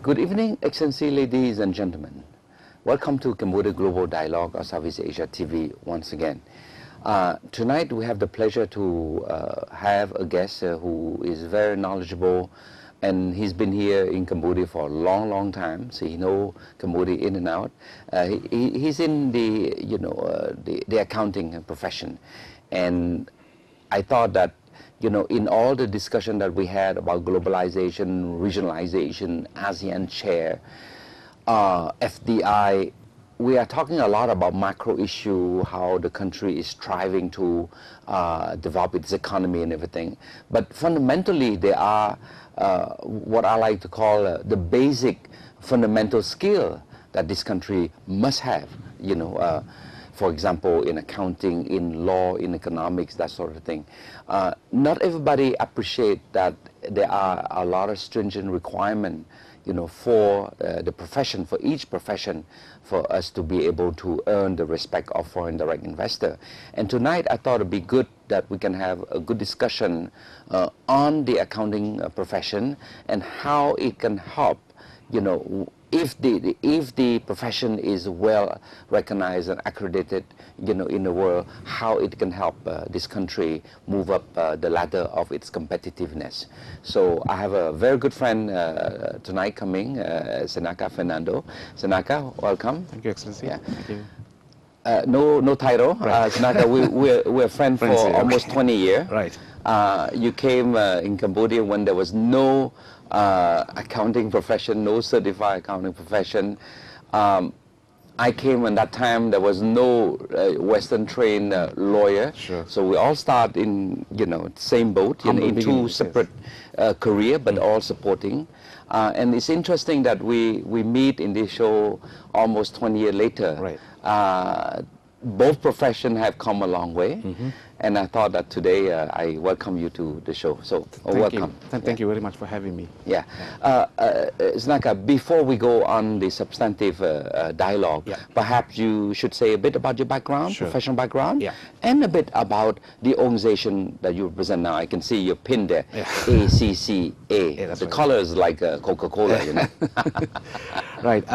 Good evening, Excellency, ladies and gentlemen. Welcome to Cambodia Global Dialogue of Southeast Asia TV once again. Tonight we have the pleasure to have a guest who is very knowledgeable, and he's been here in Cambodia for a long time, so he knows Cambodia in and out. He's in the, the accounting profession, and I thought that, in all the discussion that we had about globalization, regionalization, ASEAN chair, FDI, we are talking a lot about macro issue, how the country is striving to develop its economy and everything. But fundamentally, there are what I like to call the basic fundamental skill that this country must have, for example, in accounting, in law, in economics, that sort of thing. Not everybody appreciate that there are a lot of stringent requirements, for the profession, for each profession, for us to be able to earn the respect of foreign direct investor. And tonight, I thought it'd be good that we can have a good discussion on the accounting profession and how it can help, if the profession is well recognized and accredited, in the world, how it can help this country move up the ladder of its competitiveness. So I have a very good friend tonight coming, Senaka Fernando. Senaka, welcome. Thank you, Excellency. Yeah. Thank you. No title. Right. Senaka, we're friends for almost 20 years. Right. You came in Cambodia when there was no accounting profession, no certified accounting profession. I came when that time there was no Western trained lawyer. Sure. So we all start in same boat, in two separate career, but all supporting. And it's interesting that we meet in this show almost 20 years later. Right. Both professions have come a long way. And I thought that today I welcome you to the show. So welcome. Thank you very much for having me. Yeah. Senaka, before we go on the substantive dialogue, perhaps you should say a bit about your background, professional background, and a bit about the organization that you represent now. I can see your pin there, ACCA. The color is like Coca-Cola, Right.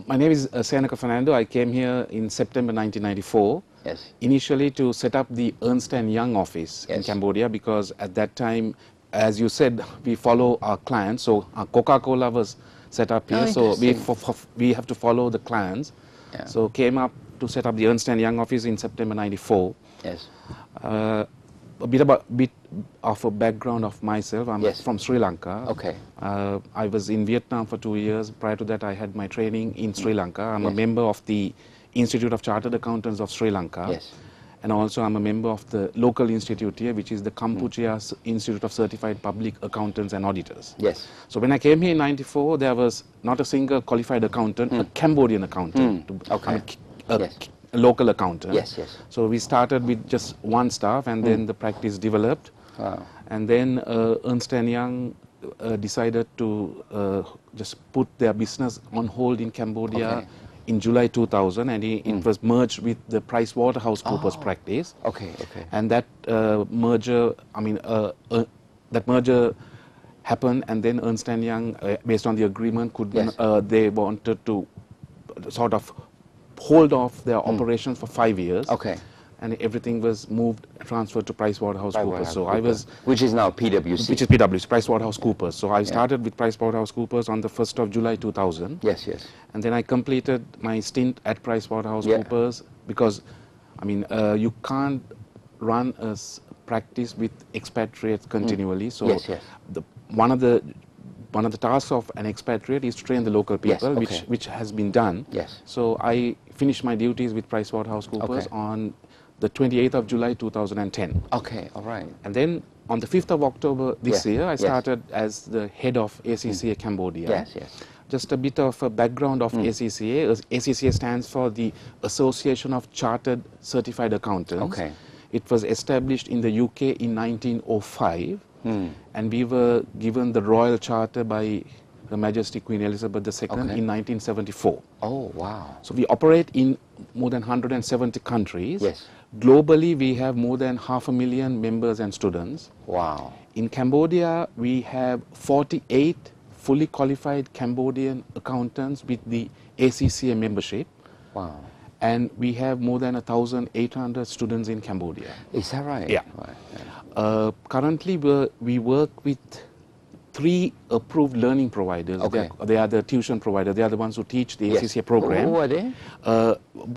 My name is Senaka Fernando. I came here in September 1994. Yes. Initially to set up the Ernst & Young office in Cambodia, because at that time, as you said, we follow our clients. So Coca-Cola was set up here, so we have to follow the clients. Yeah. So came up to set up the Ernst & Young office in September 94. Yes. A bit of a background of myself. I'm from Sri Lanka. Okay. I was in Vietnam for 2 years. Prior to that, I had my training in Sri Lanka. I'm a member of the Institute of Chartered Accountants of Sri Lanka. Yes. And also I'm a member of the local institute here, which is the Kampuchea Institute of Certified Public Accountants and Auditors. Yes. So when I came here in 94, there was not a single qualified accountant, a Cambodian accountant, a local accountant. Yes, yes. So we started with just one staff, and then the practice developed. Wow. And then Ernst & Young decided to just put their business on hold in Cambodia in July 2000, and it was merged with the PricewaterhouseCoopers practice. Okay, okay. And that merger, that merger happened, and then Ernst & Young, based on the agreement, they wanted to sort of hold off their operations for 5 years. Okay. And everything was transferred to PricewaterhouseCoopers. So I was, which is now PwC. Which is PwC, PricewaterhouseCoopers. So I started with PricewaterhouseCoopers on the 1st of July 2000. Yes, yes. And then I completed my stint at PricewaterhouseCoopers because, you can't run a practice with expatriates continually. So one of the tasks of an expatriate is to train the local people, which has been done. Yes. So I finished my duties with PricewaterhouseCoopers on the 28th of July 2010. Okay, all right. And then on the 5th of October this year, I started as the head of ACCA Cambodia. Yes, yes. Just a bit of a background of ACCA. ACCA stands for the Association of Chartered Certified Accountants. Okay. It was established in the UK in 1905. And we were given the Royal Charter by Her Majesty Queen Elizabeth II in 1974. Oh, wow. So we operate in more than 170 countries. Yes. Globally, we have more than 500,000 members and students. Wow. In Cambodia, we have 48 fully qualified Cambodian accountants with the ACCA membership. Wow. And we have more than 1,800 students in Cambodia. Is that right? Yeah. Right, yeah. Currently, we work with 3 approved learning providers. Okay. They are the tuition providers. They are the ones who teach the Yes. ACCA program. Who are they?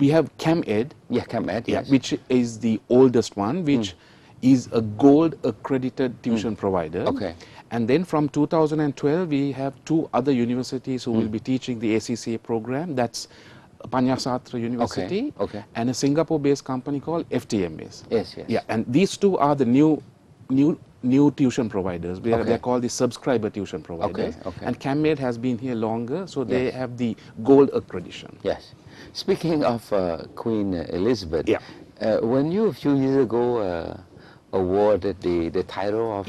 We have CamEd, Yeah, CamEd, yes. which is the oldest one, which is a gold accredited tuition provider. Okay. And then from 2012, we have 2 other universities who will be teaching the ACCA program. That's Panyasatra University Okay. and a Singapore-based company called FTMS. Yes, yes. Yeah, and these 2 are the new tuition providers. They're called the subscriber tuition providers. Okay. And CamEd has been here longer, so they have the gold accreditation. Yes. Speaking of Queen Elizabeth, Yeah. When you a few years ago awarded the title of...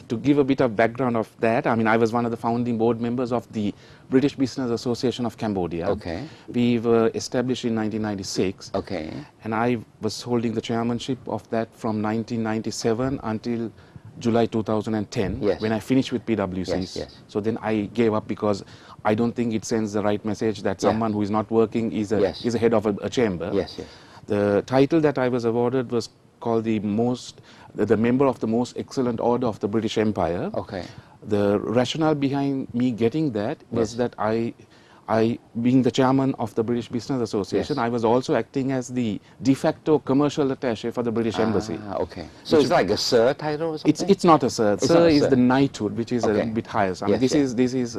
To give a bit of background of that, I mean, I was one of the founding board members of the British Business Association of Cambodia. Okay. We were established in 1996. Okay. And I was holding the chairmanship of that from 1997 until July 2010, Yes. when I finished with PwC. Yes. So then I gave up because I don't think it sends the right message that someone who is not working is a head of a chamber. Yes. The title that I was awarded was called the member of the most excellent order of the British Empire. Okay. The rationale behind me getting that was that I, being the chairman of the British Business Association, I was also acting as the de facto commercial attaché for the British Embassy. Okay. So it's like a sir title or something? It's not a sir. It's Sir not a is sir. the knighthood, which is a bit higher. So, I mean, this is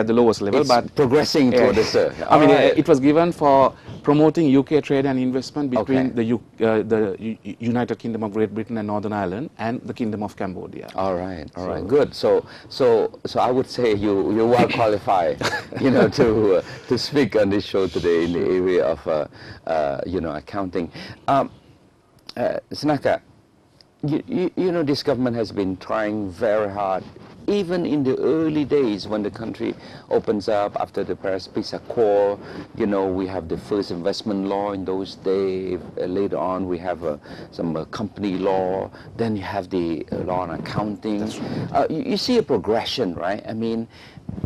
at the lowest level, It's but progressing toward the sir. I mean, Alright. it was given for promoting UK trade and investment between the United Kingdom of Great Britain and Northern Ireland and the Kingdom of Cambodia. All right, good. So I would say you're well qualified, to speak on this show today in the area of accounting. Senaka, this government has been trying very hard, even in the early days when the country opens up after the Paris Peace Accord. We have the first investment law in those days. Later on, we have some company law. Then you have the law on accounting. That's right. You see a progression, right? I mean,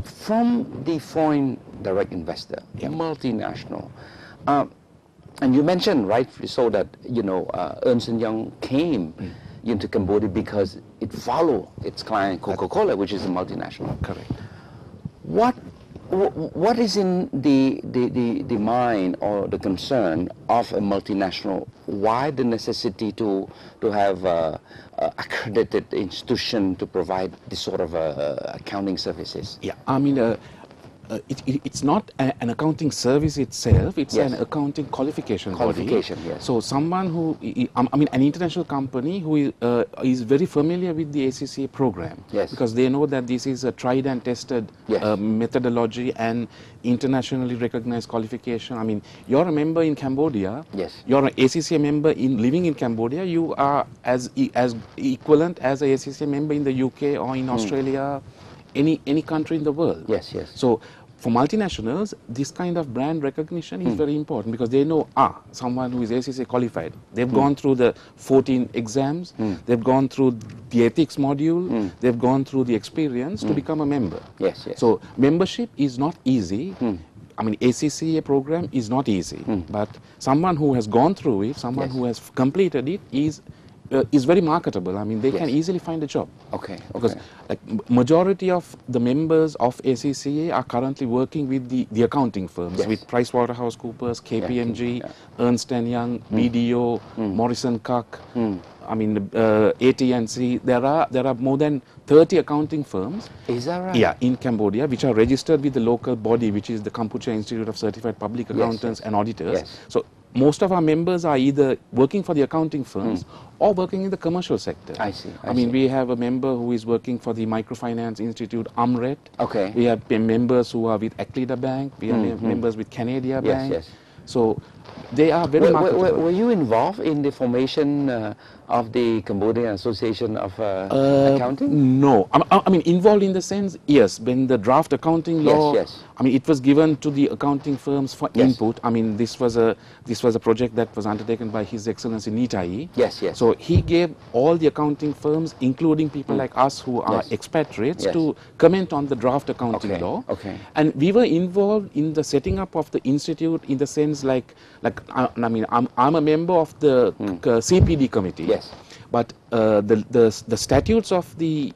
from the foreign direct investor, multinational. And you mentioned, rightfully so, that Ernst & Young came into Cambodia because it followed its client Coca-Cola, which is a multinational. Correct. What is in the mind or the concern of a multinational? Why the necessity to have accredited institution to provide this sort of accounting services? Yeah, I mean, it's not an accounting service itself, it's an accounting qualification body. Yes. So someone who, an international company who is very familiar with the ACCA program. Yes. Because they know that this is a tried and tested methodology and internationally recognized qualification. I mean, you're a member in Cambodia. Yes. You're an ACCA member living in Cambodia. You are as equivalent as an ACCA member in the UK or in Australia, any country in the world. Yes. So for multinationals, this kind of brand recognition is very important because they know, someone who is ACCA qualified. They've gone through the 14 exams, they've gone through the ethics module, they've gone through the experience to become a member. Yes. So membership is not easy. I mean, ACCA program is not easy, but someone who has gone through it, someone who has completed it is very marketable. I mean, they can easily find a job. Okay. Because majority of the members of ACCA are currently working with the accounting firms, with PricewaterhouseCoopers, KPMG, Ernst & Young, BDO, Morrison Cook, I mean, AT&C. There are more than 30 accounting firms. Is that right? Yeah, in Cambodia, which are registered with the local body, which is the Kampuchea Institute of Certified Public Accountants and Auditors. Yes. So most of our members are either working for the accounting firms or working in the commercial sector. I see. I mean, we have a member who is working for the Microfinance Institute, AMRET. Okay. We have members who are with Aclida Bank. We have members with Canada Bank. Yes. So they are very marketable. Were you involved in the formation of the Cambodian Association of Accounting? No, I mean involved in the sense, yes, when the draft accounting law, yes. I mean it was given to the accounting firms for input. I mean this was a project that was undertaken by His Excellency Nitai. Yes. So he gave all the accounting firms, including people like us who are expatriates, to comment on the draft accounting law. And we were involved in the setting up of the institute in the sense I mean I'm a member of the CPD committee. But the statutes of the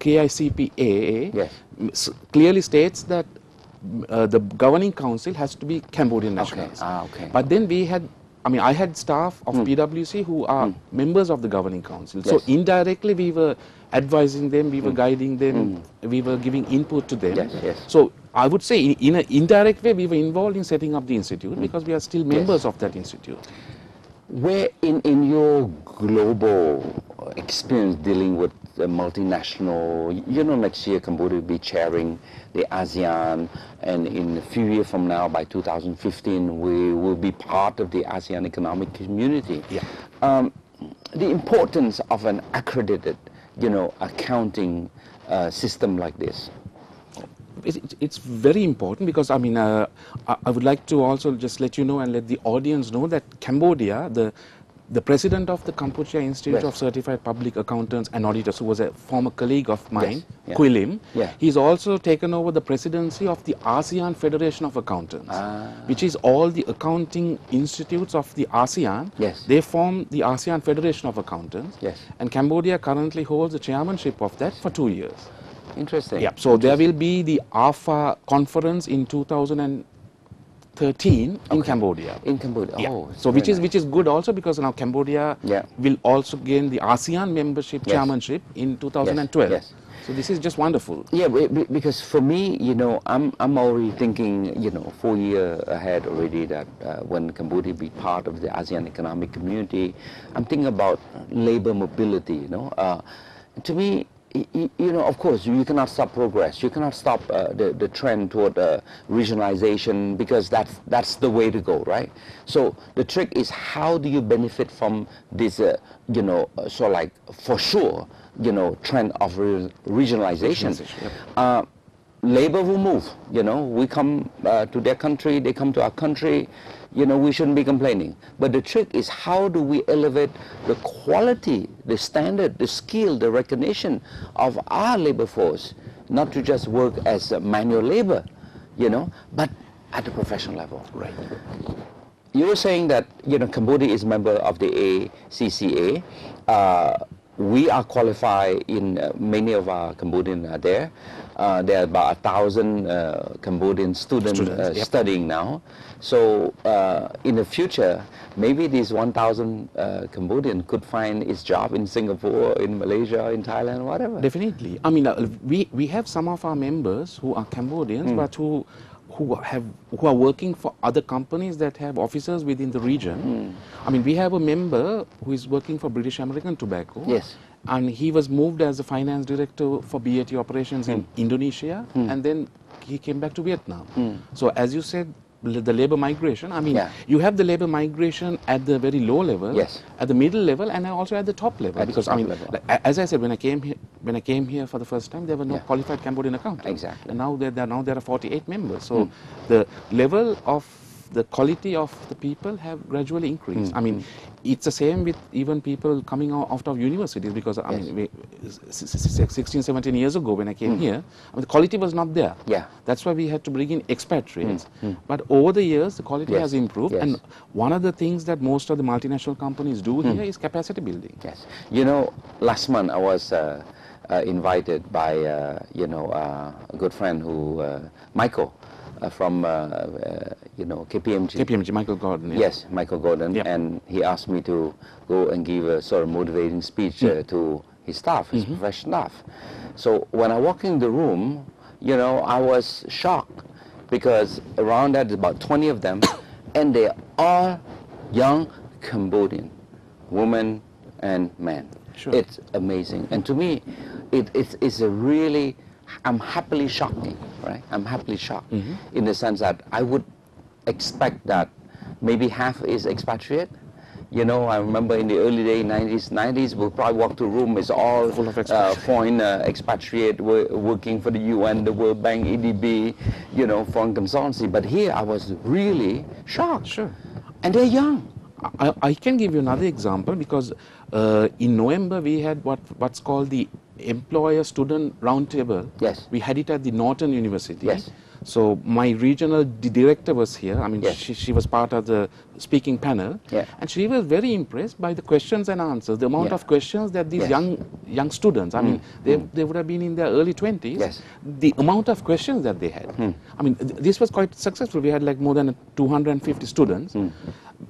KICPAA clearly states that the governing council has to be Cambodian nationals. But then we had, I mean, I had staff of PwC who are members of the governing council. So indirectly we were advising them, we were guiding them, we were giving input to them. So I would say in an indirect way we were involved in setting up the institute because we are still members of that institute. Where in your global experience dealing with the multinational, you know, next year Cambodia will be chairing the ASEAN, and in a few years from now, by 2015, we will be part of the ASEAN economic community. The importance of an accredited, you know, accounting system like this. It's very important because, I mean, I would like to also just let you know and let the audience know that Cambodia, the president of the Kampuchea Institute of Certified Public Accountants and Auditors, who was a former colleague of mine, Quy Lim, he's also taken over the presidency of the ASEAN Federation of Accountants, which is all the accounting institutes of the ASEAN. They form the ASEAN Federation of Accountants, and Cambodia currently holds the chairmanship of that for 2 years. Interesting. So there will be the AFA conference in 2013 in Cambodia. In Cambodia. Oh, so which is good also because now Cambodia will also gain the ASEAN membership chairmanship in 2012. So this is just wonderful. Yeah, because for me, you know, I'm already thinking, you know, 4 years ahead already that when Cambodia be part of the ASEAN economic community, I'm thinking about labor mobility. You know, to me, you know, of course, you cannot stop progress. You cannot stop the trend toward regionalization because that's the way to go, right? So the trick is how do you benefit from this, you know, so like for sure, you know, trend of regionalization. Labor will move. You know, we come to their country, they come to our country. You know, we shouldn't be complaining. But the trick is how do we elevate the quality, the standard, the skill, the recognition of our labor force, not to just work as manual labor, you know, but at the professional level. Right. You were saying that, you know, Cambodia is a member of the ACCA. We are qualified in many of our Cambodians are there. There are about 1,000 Cambodian students studying now. So in the future, maybe these 1,000 Cambodian could find its job in Singapore, in Malaysia, in Thailand, whatever. Definitely. I mean, we have some of our members who are Cambodians, but who are working for other companies that have offices within the region. I mean, we have a member who is working for British American Tobacco. And he was moved as a finance director for BAT operations in Indonesia, and then he came back to Vietnam. So as you said, the labor migration, I mean, you have the labor migration at the very low level, at the middle level, and also at the top level. Because I mean, like, as I said, when I came here for the first time, there were no qualified Cambodian accountants. And now there are 48 members. So the level of the quality of the people have gradually increased. I mean, it's the same with even people coming out of universities because, I mean, 16, 17 years ago when I came here, I mean, the quality was not there. That's why we had to bring in expatriates. But over the years, the quality has improved. And one of the things that most of the multinational companies do here is capacity building. You know, last month I was invited by, you know, a good friend who, Michael, from you know, KPMG, Michael Gordon. Yes, Michael Gordon, and he asked me to go and give a sort of motivating speech to his staff, his professional staff. So when I walked in the room, you know, I was shocked because around that about 20 of them, and they're all young Cambodian, women and men. It's amazing, and to me, it's a really. I'm happily shocked, right? I'm happily shocked in the sense that I would expect that maybe half is expatriate. You know, I remember in the early day 90s, we'll probably walk to a room, it's all full of foreign expatriate working for the UN, the World Bank, EDB, you know, foreign consultancy. But here I was really shocked. Sure. And they're young. I can give you another example, because in November we had what's called the Employer Student Roundtable. Yes. We had it at the Northern University. Yes. So my regional director was here. I mean, yes. she was part of the speaking panel, yeah. and she was very impressed by the questions and answers, the amount yeah. of questions that these yes. young students, I mean, they would have been in their early 20s, yes. the amount of questions that they had. I mean, this was quite successful. We had like more than 250 students.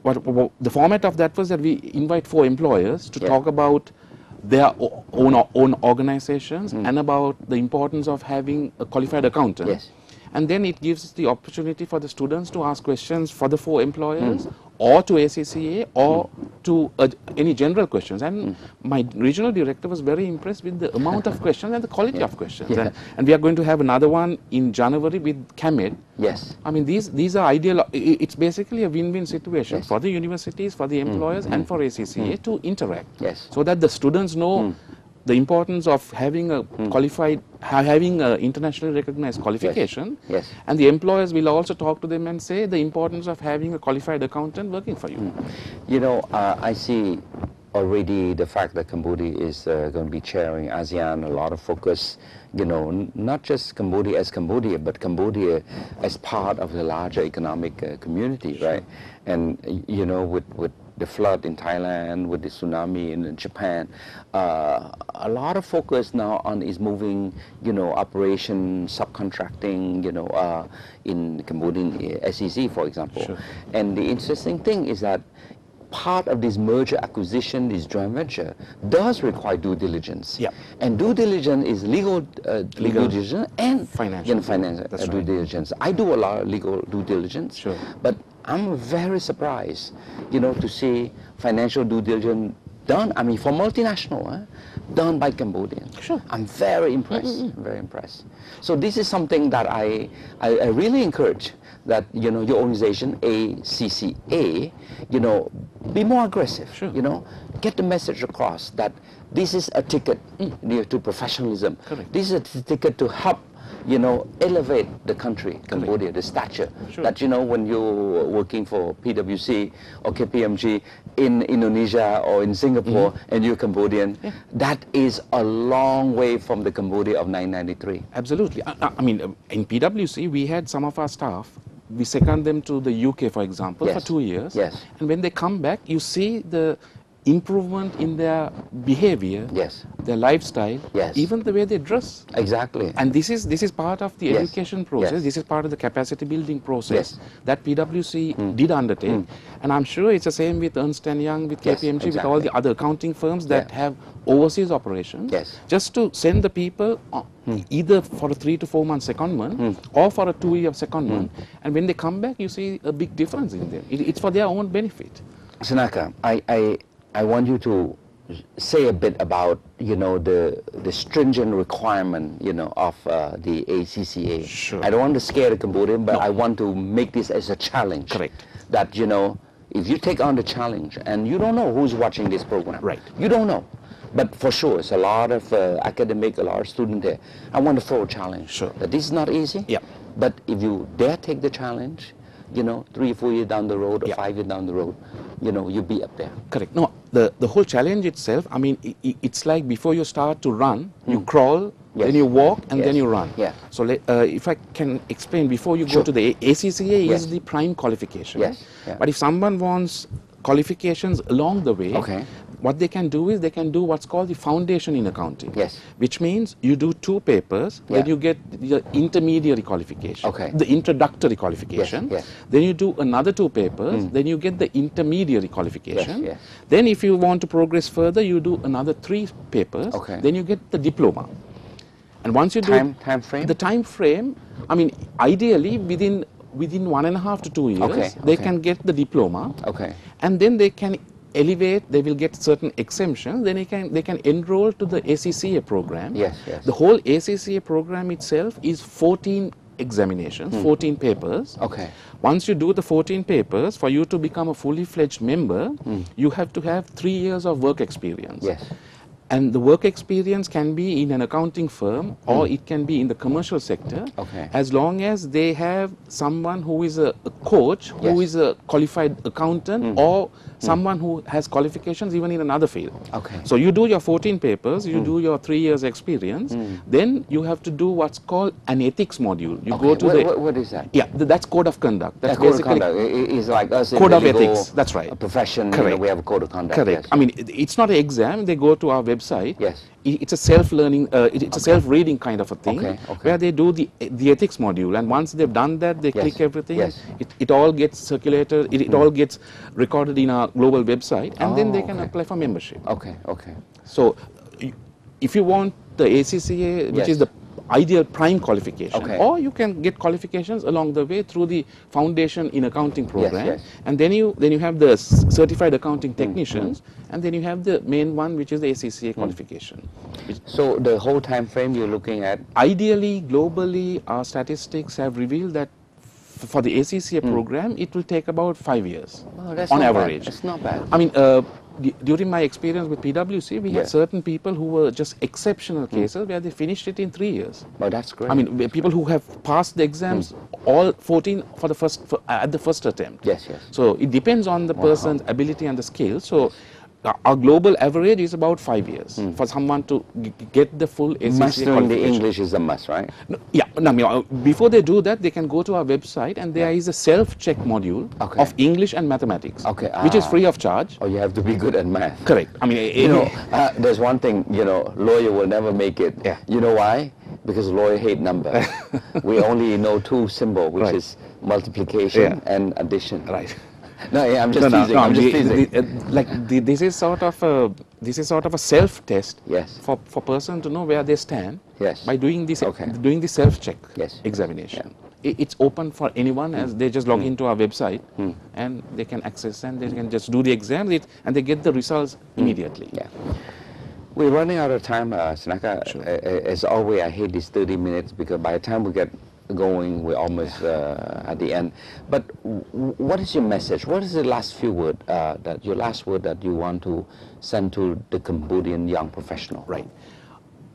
But the format of that was that we invite 4 employers to yeah. talk about their own organizations and about the importance of having a qualified accountant. Yes. And then it gives the opportunity for the students to ask questions for the 4 employers or to ACCA or to any general questions. And my regional director was very impressed with the amount of questions and the quality of questions. Yeah. And we are going to have another one in January with CAMED. Yes. I mean, these are ideal. It's basically a win-win situation yes. for the universities, for the employers, and for ACCA to interact. Yes. So that the students know the importance of having a qualified, having an internationally recognized qualification. Yes. Yes. And the employers will also talk to them and say the importance of having a qualified accountant working for you. You know, I see already the fact that Cambodia is going to be chairing ASEAN, a lot of focus, you know, not just Cambodia as Cambodia, but Cambodia as part of the larger economic community, right? And, you know, with the flood in Thailand, with the tsunami in Japan, a lot of focus now on is moving, you know, operation, subcontracting, you know, in Cambodian SEC, for example. Sure. And the interesting thing is that part of this merger acquisition, this joint venture, does require due diligence. Yeah. And due diligence is legal due diligence and financial, due diligence. I do a lot of legal due diligence, Sure. but I'm very surprised, you know, to see financial due diligence done, I mean, for multinational, done by Cambodians. Sure. I'm very impressed, very impressed. So this is something that I really encourage that, you know, your organization, ACCA, you know, be more aggressive, Sure. you know, get the message across that this is a ticket to professionalism. Correct. This is a ticket to help, you know, elevate the country, Cambodia, the stature. Sure. That, you know, when you're working for PwC or KPMG in Indonesia or in Singapore and you're Cambodian, that is a long way from the Cambodia of 1993. Absolutely. I mean, in PwC, we had some of our staff, we second them to the UK, for example, Yes. for 2 years. Yes. And when they come back, you see the improvement in their behavior, Yes. their lifestyle, Yes. even the way they dress. Exactly. And this is part of the Yes. education process. Yes. This is part of the capacity building process Yes. that PwC did undertake. And I'm sure it's the same with Ernst & Young, with Yes, KPMG, with all exactly. the other accounting firms that Yeah. have overseas operations. Yes. Just to send the people either for a 3 to 4 month secondment or for a 2-year secondment. And when they come back, you see a big difference in them. It's for their own benefit. Senaka, I want you to say a bit about, you know, the stringent requirement, you know, of the ACCA. Sure. I don't want to scare the Cambodian, but I want to make this as a challenge. Correct. That, you know, if you take on the challenge and you don't know who's watching this program. Right. You don't know. But for sure, it's a lot of academic, a lot of students there. I want to throw a challenge. Sure. That this is not easy. Yeah. But if you dare take the challenge, you know, 3 or 4 years down the road or 5 years down the road, you know, you'll be up there. Correct. No, the whole challenge itself, I mean, it's like before you start to run, you crawl, Yes. then you walk, and Yes. then you run. Yeah. So if I can explain, before you Sure. go to the ACCA Yes. is the prime qualification. Yes. Yeah. But if someone wants qualifications along the way, Okay. what they can do is they can do what's called the foundation in accounting. Yes. Which means you do 2 papers, then Yeah. you get the intermediary qualification, Okay. the introductory qualification. Yes. Then you do another 2 papers, then you get the intermediary qualification. Yes. Then if you want to progress further, you do another 3 papers, Okay. then you get the diploma. And once you do Time frame? the time frame, I mean, ideally within 1.5 to 2 years, Okay, they okay. can get the diploma, Okay. and then they can elevate, they will get certain exemptions, then they can enroll to the ACCA program. Yes, yes. The whole ACCA program itself is 14 examinations, 14 papers. Okay. Once you do the 14 papers, for you to become a fully fledged member, you have to have 3 years of work experience. Yes. And the work experience can be in an accounting firm or it can be in the commercial sector, as long as they have someone who is a coach, who is a qualified accountant or someone who has qualifications even in another field. Okay. So you do your 14 papers, you do your 3 years experience, then you have to do what's called an ethics module. You go to what is that? Yeah, that's code of conduct. That's code of conduct is like us code in of ethics. That's right. A profession. Correct. You know, we have a code of conduct. Correct. Yes. I mean, it's not an exam. They go to our website. Yes. It's a self-learning, it's a self-reading kind of a thing, where they do the ethics module, and once they've done that, they click everything. It all gets circulated. It all gets recorded in our global website, and then they can apply for membership. Okay. Okay. So, if you want the ACCA, which is the ideal prime qualification, or you can get qualifications along the way through the foundation in accounting program, and then you have the certified accounting technicians, and then you have the main one, which is the ACCA qualification. So the whole time frame you're looking at? Ideally, globally, our statistics have revealed that for the ACCA program, it will take about 5 years on average. That's not bad. I mean, during my experience with PwC, we had certain people who were just exceptional cases where they finished it in 3 years. Oh, that's great. I mean, people who have passed the exams, all 14 for the at the first attempt. Yes, yes. So it depends on the person's ability and the skill. So our global average is about 5 years for someone to get the full ACCA Mastering the English is a must, right? No, before they do that, they can go to our website, and there is a self-check module of English and mathematics, which is free of charge. Oh, you have to be good at math. Correct. I mean, there's one thing, lawyer will never make it. You know why? Because lawyer hate numbers. We only know 2 symbols, which is multiplication and addition. Right. No, I'm just teasing. I'm just teasing. This is sort of a self-test for person to know where they stand by doing this doing the self-check examination. It's open for anyone, as they just log into our website and they can access, and they can just do the exam and they get the results immediately. Yeah. We're running out of time, Senaka. Sure. As always, I hate these 30 minutes because by the time we get going, we're almost at the end. But what is your message? What is the last few word your last word that you want to send to the Cambodian young professional? Right.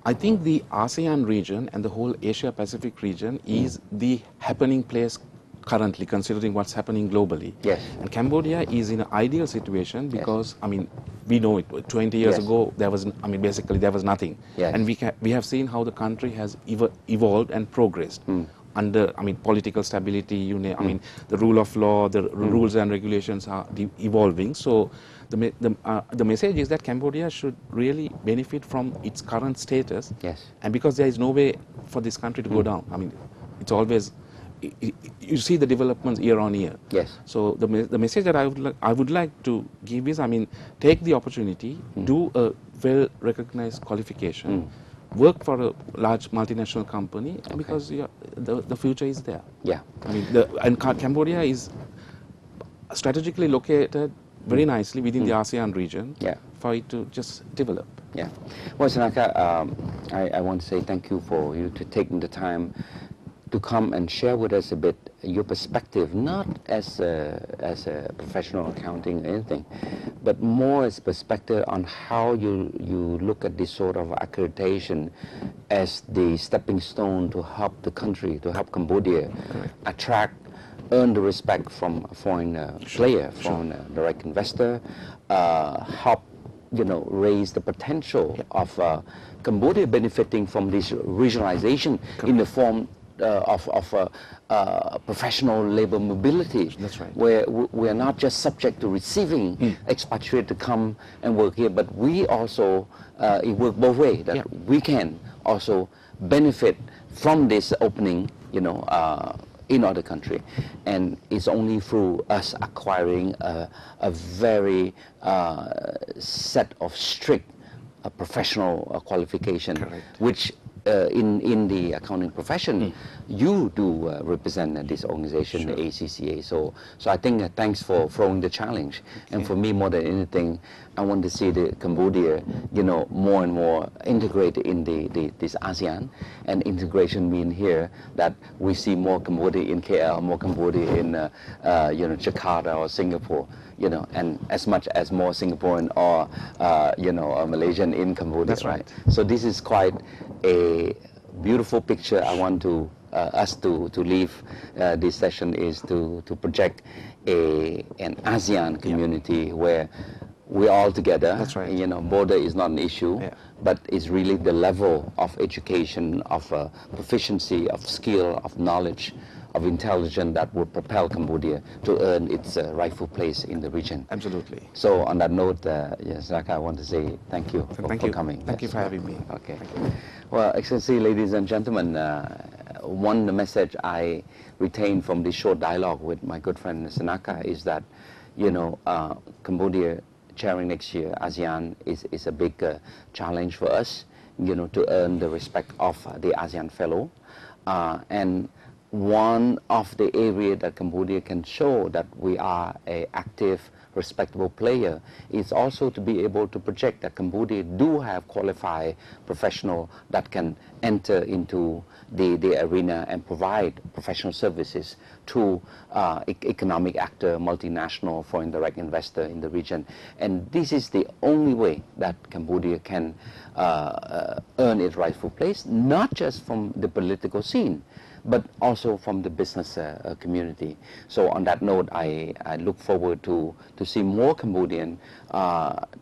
I think the ASEAN region and the whole Asia Pacific region is the happening place currently, considering what's happening globally. Yes. And Cambodia is in an ideal situation because, I mean, we know it. 20 years ago, basically there was nothing. Yes. And we have seen how the country has evolved and progressed. Under, political stability, the rule of law, the rules and regulations are evolving. So the message is that Cambodia should really benefit from its current status. Yes. And because there is no way for this country to go down. I mean, it's always, you see the developments year on year. Yes. So the message that I would like to give is, take the opportunity, do a well-recognized qualification, work for a large multinational company, because the future is there. Yeah. And Cambodia is strategically located very nicely within the ASEAN region for it to just develop. Yeah. Well, Senaka, I want to say thank you for you to taking the time to come and share with us a bit your perspective, not as a professional accounting or anything, but more as perspective on how you look at this sort of accreditation as the stepping stone to help the country, to help Cambodia earn the respect from a foreign player, foreign direct investor, help raise the potential of Cambodia benefiting from this regionalization in the form of professional labor mobility. That's right. Where we are not just subject to receiving expatriates to come and work here, but we also it work both ways. That we can also benefit from this opening, in other country, and it's only through us acquiring a very set of strict professional qualification, which in the accounting profession, you do represent this organization, sure, the ACCA. So I think thanks for throwing the challenge. Okay. And for me, more than anything, I want to see the Cambodia, more and more integrated in this ASEAN. And integration mean here that we see more Cambodia in KL, more Cambodia in Jakarta or Singapore. And as much as more Singaporean or Malaysian in Cambodia. That's right. So this is quite a beautiful picture. I want to us to leave this session is to project an ASEAN community, yeah, where we're all together. That's right. Border is not an issue, yeah, but it's really the level of education, of proficiency, of skill, of knowledge, of intelligence that will propel Cambodia to earn its rightful place in the region. Absolutely. So on that note, Senaka, I want to say thank you for coming. Thank you for having me. Okay. Well, Excellency, ladies and gentlemen, one message I retained from this short dialogue with my good friend Senaka is that, Cambodia chairing next year ASEAN is a big challenge for us, to earn the respect of the ASEAN fellow. And one of the areas that Cambodia can show that we are an active, respectable player is also to be able to project that Cambodia do have qualified professionals that can enter into the arena and provide professional services to economic actor, multinational, foreign direct investor in the region. And this is the only way that Cambodia can earn its rightful place, not just from the political scene, but also from the business community. So on that note, I look forward to see more Cambodian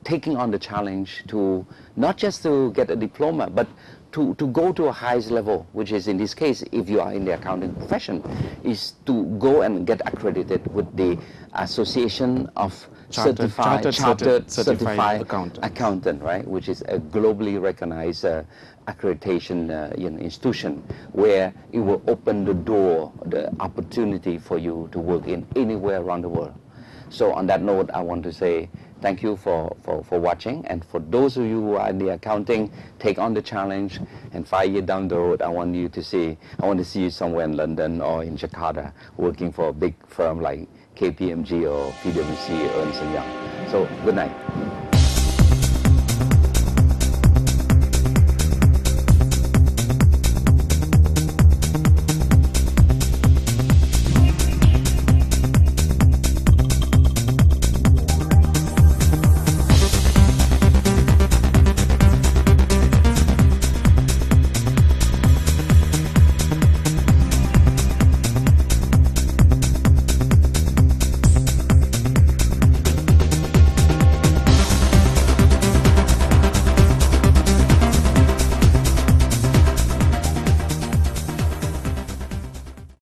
taking on the challenge to not just to get a diploma, but to go to a highest level, which is in this case, if you are in the accounting profession, is to go and get accredited with the Association of Chartered Certified Accountant, right? Which is a globally recognized accreditation institution, where it will open the door, the opportunity for you to work in anywhere around the world. So on that note, I want to say thank you for watching, and for those of you who are in the accounting, take on the challenge, and 5 years down the road, I want to see you somewhere in London or in Jakarta working for a big firm like KPMG or PwC or Ernst & Young. So good night.